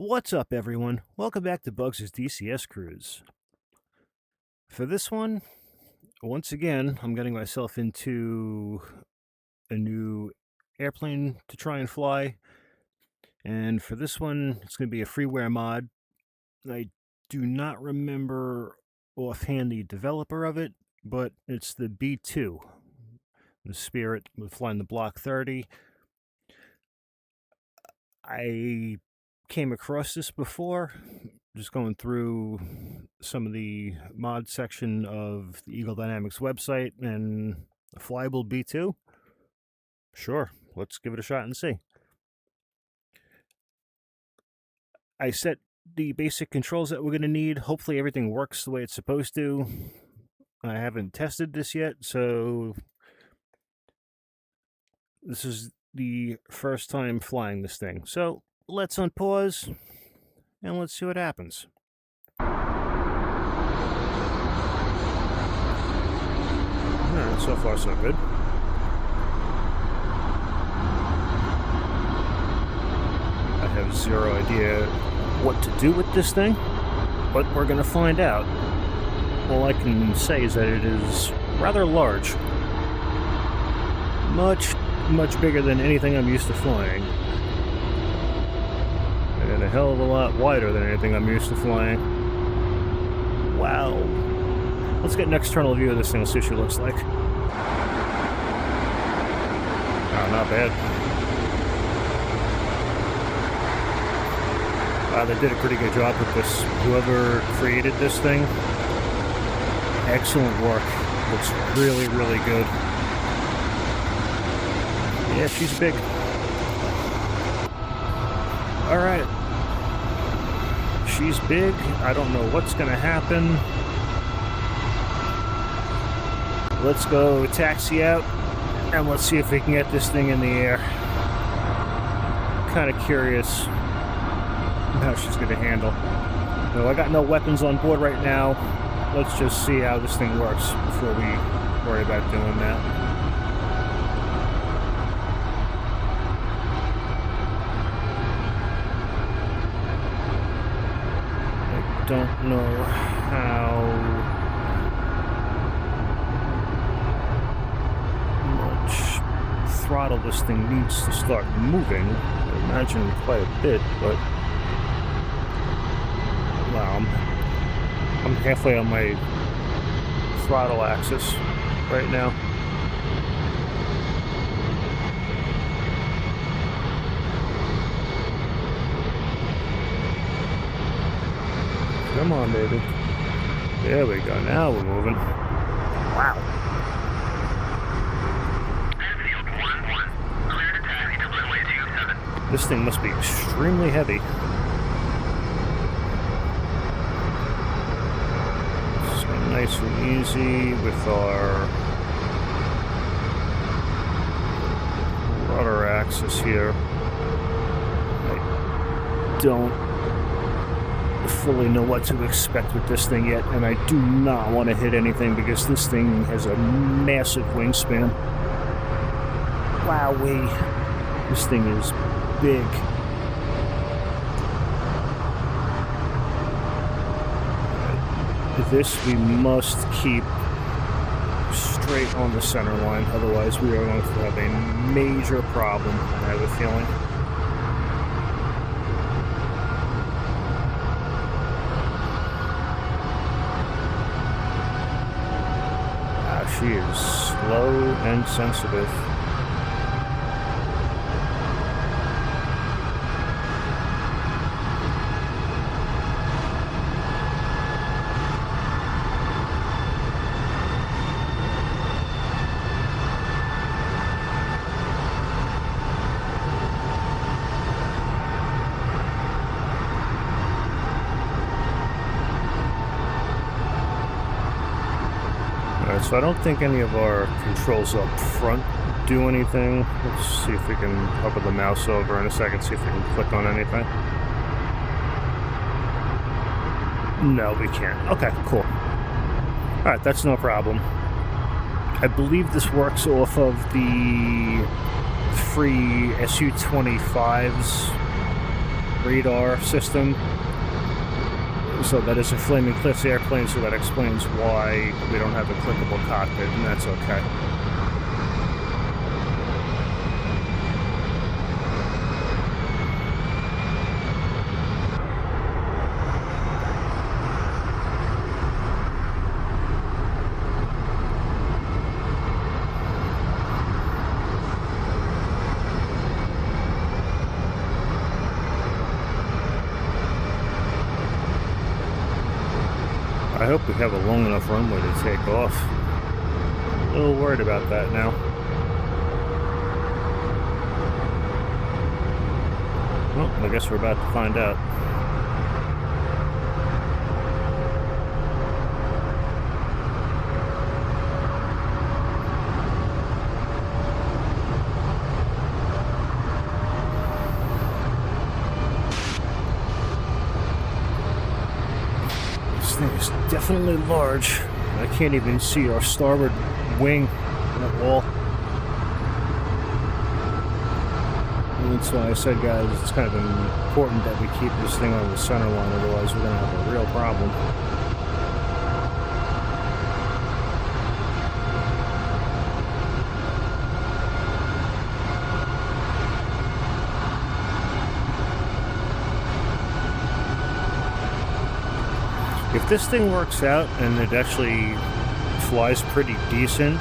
What's up, everyone? Welcome back to Bugs' DCS Cruise. For this one, once again, I'm getting myself into a new airplane to try and fly. And for this one, it's going to be a freeware mod. I do not remember offhand the developer of it, but it's the B-2, the Spirit with flying the Block 30. I came across this before, just going through some of the mod section of the Eagle Dynamics website, and a flyable B-2? Sure, let's give it a shot and see. I set the basic controls that we're going to need. Hopefully everything works the way it's supposed to. I haven't tested this yet, so this is the first time flying this thing. So let's unpause and let's see what happens. Alright, so far so good. I have zero idea what to do with this thing, but we're going to find out. All I can say is that it is rather large. Much bigger than anything I'm used to flying. And a hell of a lot wider than anything I'm used to flying. Wow. Let's get an external view of this thing and see what she looks like. Oh, not bad. They did a pretty good job with this. Whoever created this thing, excellent work. Looks really, really good. Yeah, she's big. Alright. She's big. I don't know what's going to happen. Let's go taxi out, and let's see if we can get this thing in the air. Kind of curious how she's going to handle. No, I got no weapons on board right now. Let's just see how this thing works before we worry about doing that. I don't know how much throttle this thing needs to start moving. I imagine quite a bit, but wow, I'm halfway on my throttle axis right now. Come on, baby. There we go. Now we're moving. Wow. This thing must be extremely heavy. So nice and easy with our rudder axis here. I don't fully know what to expect with this thing yet, and I do not want to hit anything because this thing has a massive wingspan. Wowee. This thing is big. This we must keep straight on the center line, otherwise we are going to have a major problem, I have a feeling. She is slow and sensitive. So I don't think any of our controls up front do anything. Let's see if we can hover the mouse over in a second, see if we can click on anything. No, we can't. Okay, cool. Alright, that's no problem. I believe this works off of the free SU-25s radar system. So that is a Flaming Cliffs airplane, so that explains why we don't have a clickable cockpit, and that's okay. I hope we have a long enough runway to take off. A little worried about that now. Well, I guess we're about to find out. This thing is definitely large. I can't even see our starboard wing at all. And that's why I said, guys, it's kind of important that we keep this thing on the center line, otherwise we're going to have a real problem. If this thing works out and it actually flies pretty decent,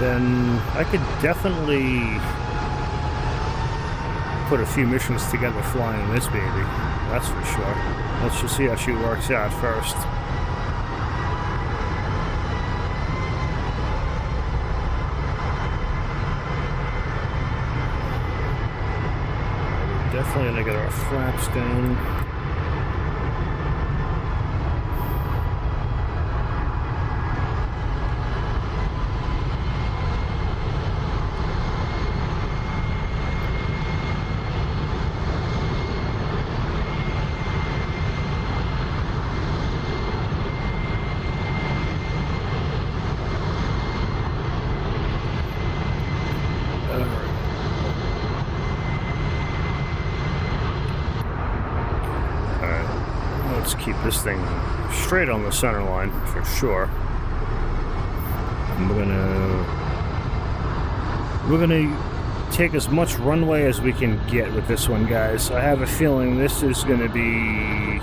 then I could definitely put a few missions together flying this baby. That's for sure. Let's just see how she works out first. We're definitely gonna get our flaps down. Let's keep this thing straight on the center line for sure. And we're gonna take as much runway as we can get with this one, guys. I have a feeling this is gonna be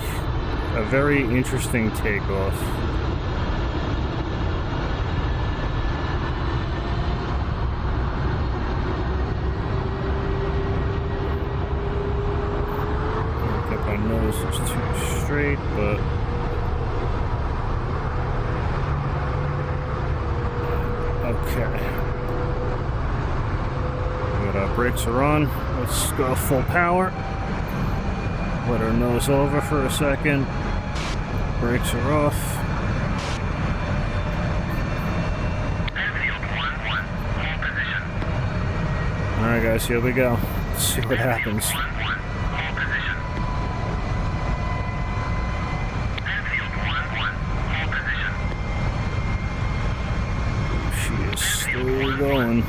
a very interesting takeoff. My nose is too straight, but okay. Good, our brakes are on. Let's go full power. Let her nose over for a second. Brakes are off. Alright guys, here we go. Let's see what happens. Slowly going.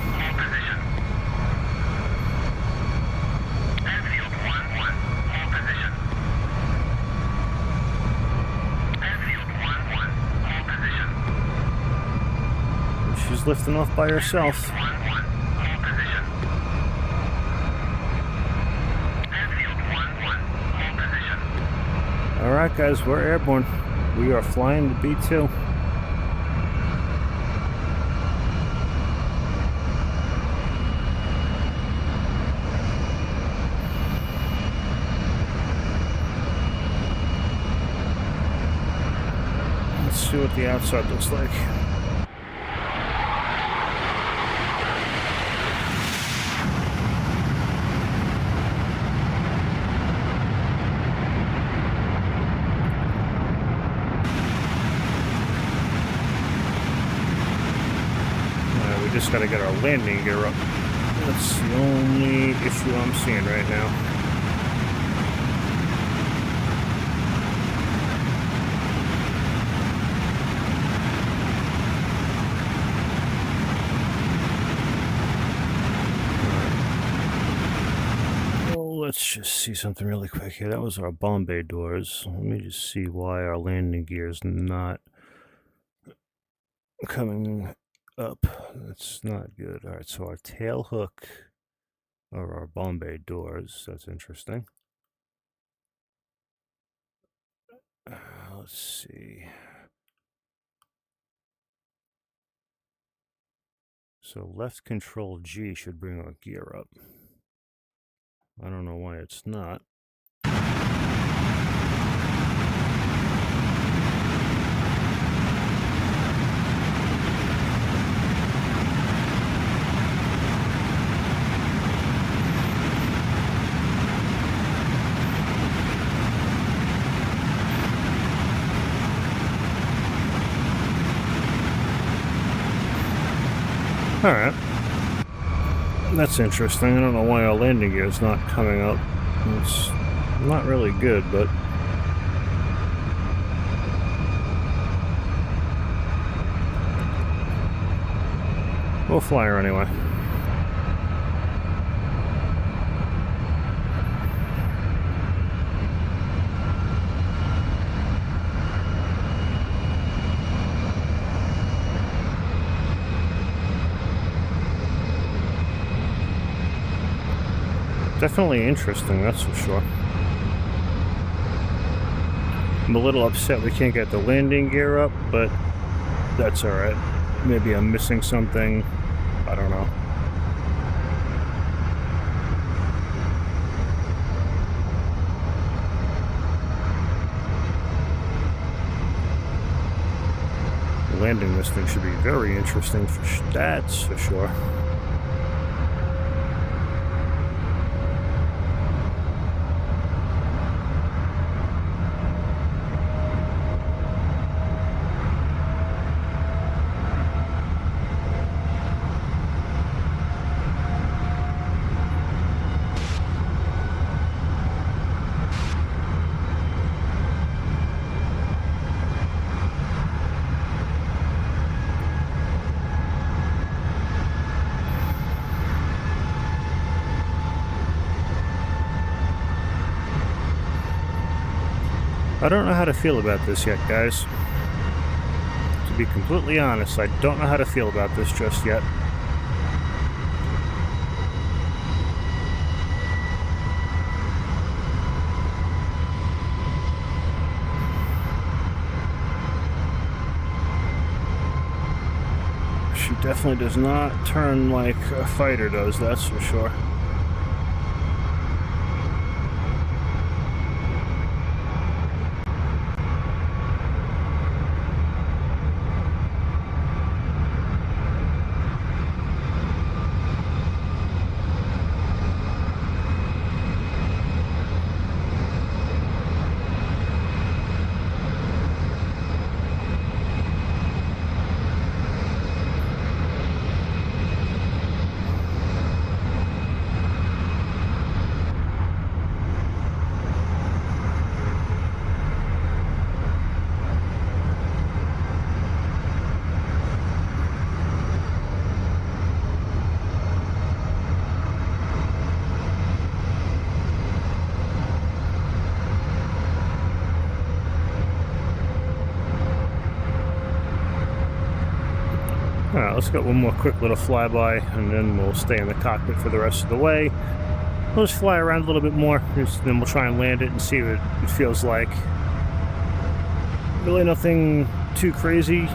She's lifting off by herself. Alright guys, we're airborne. We are flying the B-2. Let's see what the outside looks like. We just got to get our landing gear up. That's the only issue I'm seeing right now. Let's let's just see something really quick here. That was our bomb bay doors. Let me just see why our landing gear is not coming up. That's not good. All right, so our tail hook are our bomb bay doors. That's interesting. Let's see. So left control G should bring our gear up. I don't know why it's not. All right. That's interesting. I don't know why our landing gear is not coming up. It's not really good, but we'll fly her anyway. Definitely interesting, that's for sure. I'm a little upset we can't get the landing gear up, but that's alright. Maybe I'm missing something. I don't know. Landing this thing should be very interesting for stats, for sure. I don't know how to feel about this yet, guys. To be completely honest, I don't know how to feel about this just yet. She definitely does not turn like a fighter does, that's for sure. Alright, let's get one more quick little flyby, and then we'll stay in the cockpit for the rest of the way. We'll just fly around a little bit more, then we'll try and land it and see what it feels like. Really nothing too crazy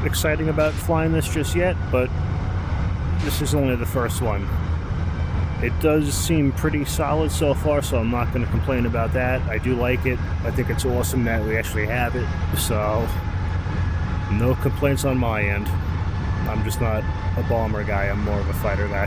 exciting about flying this just yet, but this is only the first one. It does seem pretty solid so far, so I'm not going to complain about that. I do like it. I think it's awesome that we actually have it, so no complaints on my end. I'm just not a bomber guy, I'm more of a fighter guy.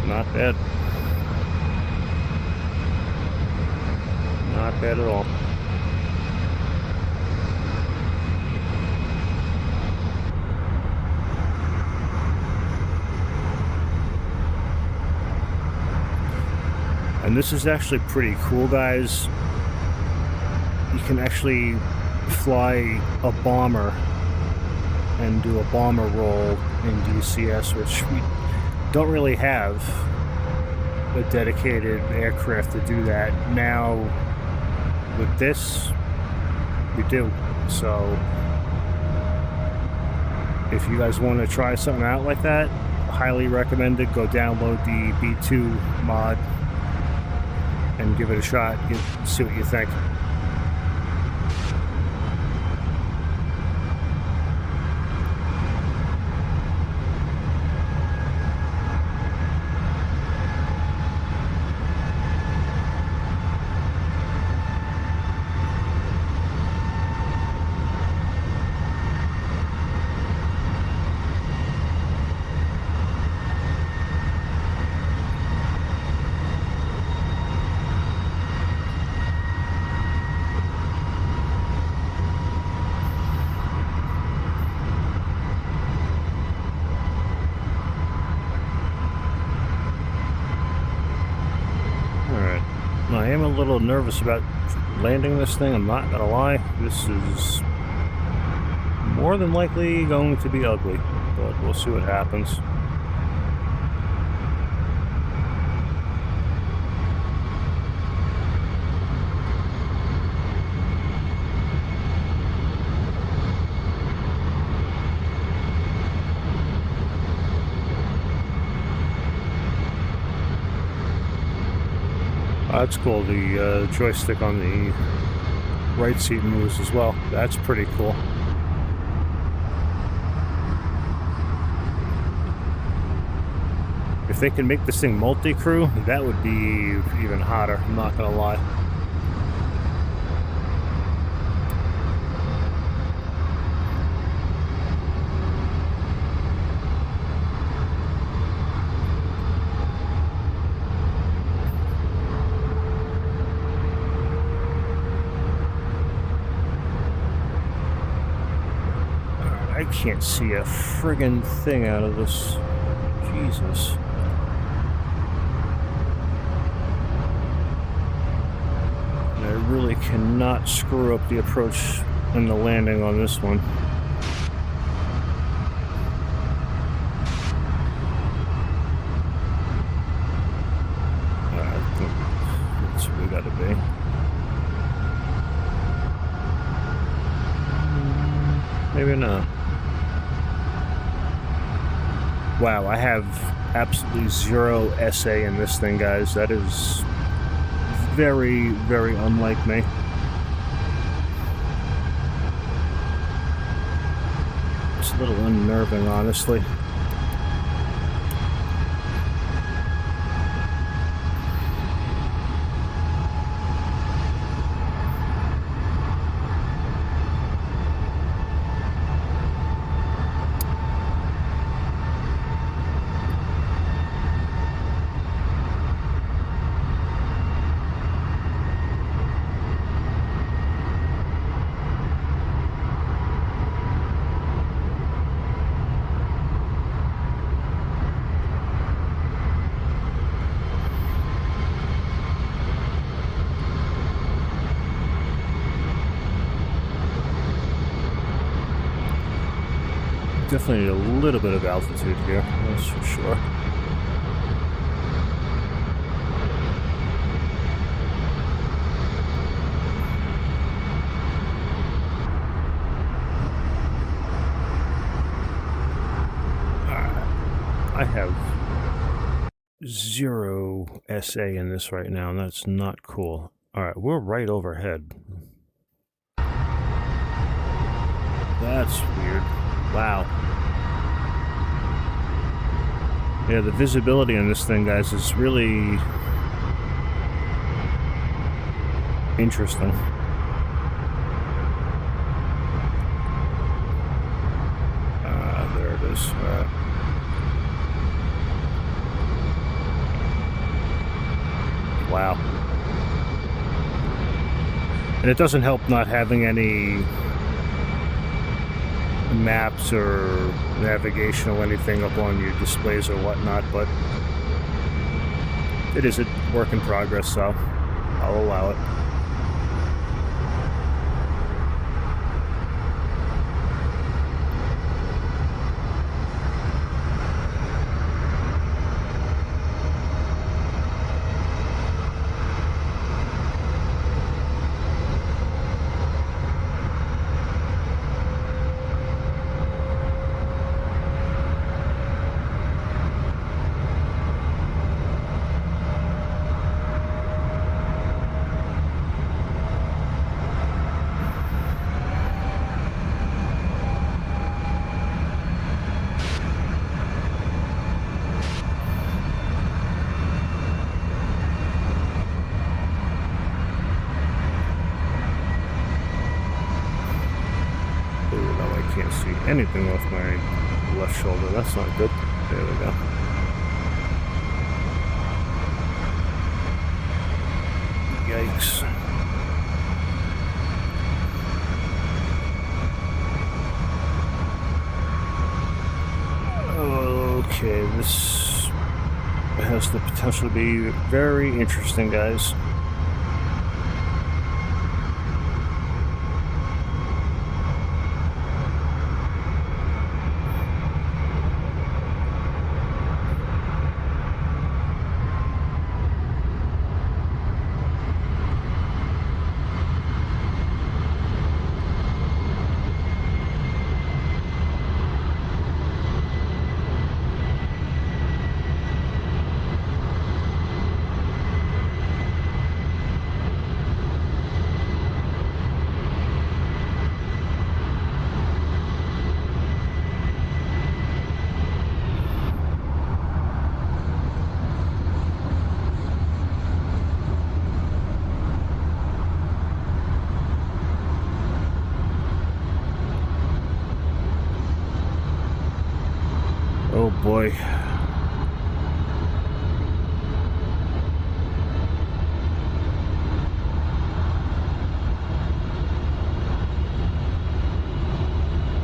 Not bad. Not bad at all. And this is actually pretty cool, guys. You can actually fly a bomber and do a bomber roll in DCS, which we don't really have a dedicated aircraft to do that. Now, with this, we do. So, if you guys want to try something out like that, highly recommend it. Go download the B-2 mod and give it a shot. See what you think. I am a little nervous about landing this thing, I'm not gonna lie. This is more than likely going to be ugly, but we'll see what happens. That's cool. The joystick on the right seat moves as well. That's pretty cool. If they can make this thing multi-crew, that would be even hotter. I'm not gonna lie. I can't see a friggin' thing out of this. Jesus. And I really cannot screw up the approach and the landing on this one. I think that's where we gotta be. Maybe not. Wow, I have absolutely zero SA in this thing, guys. That is very, very unlike me. It's a little unnerving, honestly. Definitely need a little bit of altitude here, that's for sure. I have zero SA in this right now, and that's not cool. Alright, we're right overhead. That's weird. Wow. Yeah, the visibility on this thing, guys, is really interesting. There it is. Wow. And it doesn't help not having any maps or navigational anything up on your displays or whatnot, but it is a work in progress, so I'll allow it. Can't see anything off my left shoulder. That's not good. There we go. Yikes. Okay, this has the potential to be very interesting, guys. Oh boy.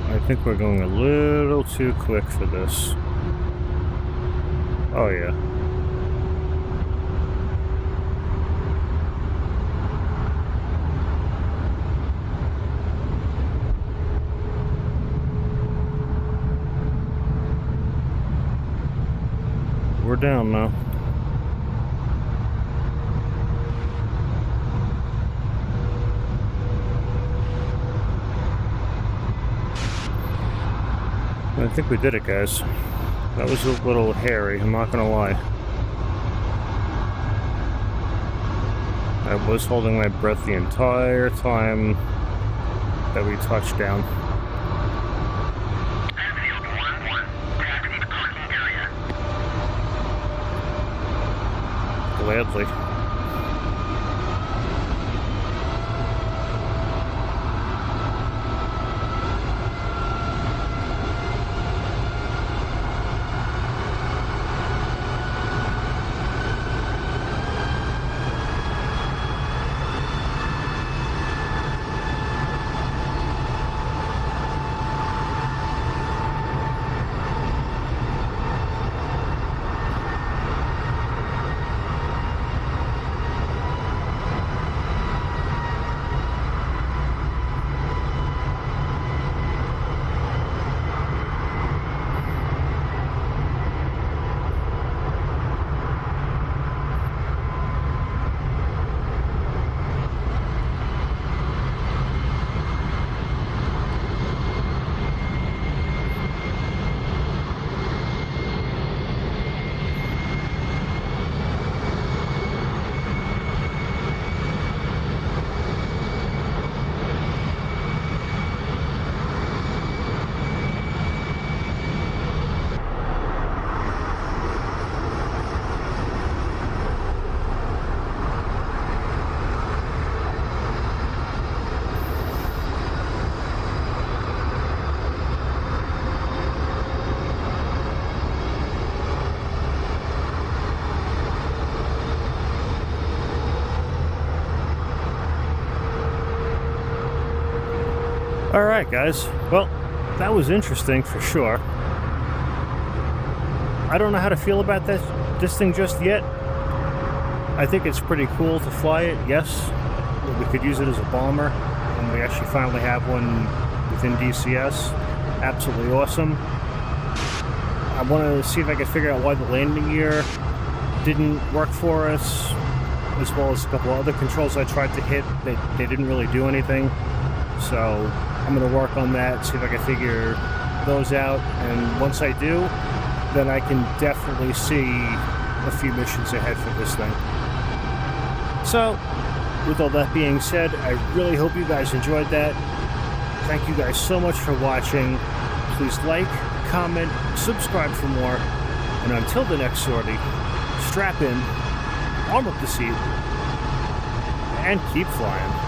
I think we're going a little too quick for this. Oh yeah. We're down now. I think we did it, guys. That was a little hairy, I'm not gonna lie. I was holding my breath the entire time that we touched down. Gladly. Alright, guys. Well, that was interesting for sure. I don't know how to feel about this thing just yet. I think it's pretty cool to fly it, yes. We could use it as a bomber, and we actually finally have one within DCS. Absolutely awesome. I want to see if I can figure out why the landing gear didn't work for us, as well as a couple of other controls I tried to hit. They didn't really do anything. So I'm going to work on that, see if I can figure those out. And once I do, then I can definitely see a few missions ahead for this thing. So, with all that being said, I really hope you guys enjoyed that. Thank you guys so much for watching. Please like, comment, subscribe for more. And until the next sortie, strap in, arm up the seat, and keep flying.